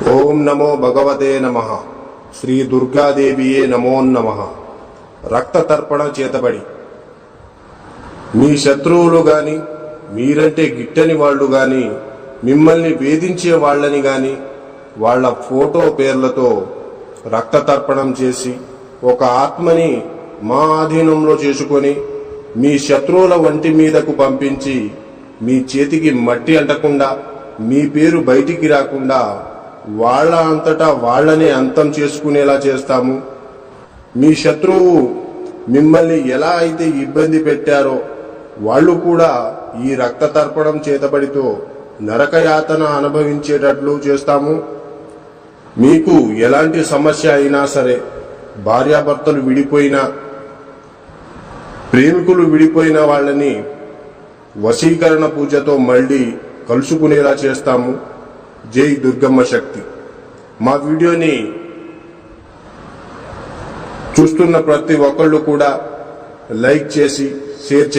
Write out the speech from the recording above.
ఓం నమో భగవతే నమః. శ్రీ దుర్గాదేవియే నమో నమః. రక్త తర్పణ చేతబడి మీ శత్రువులు గాని, మీరంటే గిట్టని వాళ్ళు గాని, మిమ్మల్ని వేధించే వాళ్ళని గాని వాళ్ళ ఫోటో పేర్లతో రక్త తర్పణం చేసి ఒక ఆత్మని మా ఆధీనంలో చేసుకొని మీ శత్రువుల వంటి మీదకు పంపించి మీ చేతికి మట్టి అంటకుండా, మీ పేరు బయటికి రాకుండా వాళ్ళ అంతటా వాళ్ళనే అంతం చేసుకునేలా చేస్తాము. మీ శత్రువు మిమ్మల్ని ఎలా అయితే ఇబ్బంది పెట్టారో వాళ్ళు కూడా ఈ రక్త తర్పణం చేతబడితో నరకయాతన అనుభవించేటట్లు చేస్తాము. మీకు ఎలాంటి సమస్య అయినా సరే, భార్యాభర్తలు విడిపోయినా, ప్రేమికులు విడిపోయిన వాళ్ళని వశీకరణ పూజతో మళ్ళీ కలుసుకునేలా చేస్తాము. జై దుర్గమ్మ శక్తి. మా వీడియోని చూస్తున్న ప్రతి ఒక్కళ్ళు కూడా లైక్ చేసి షేర్ చేయండి.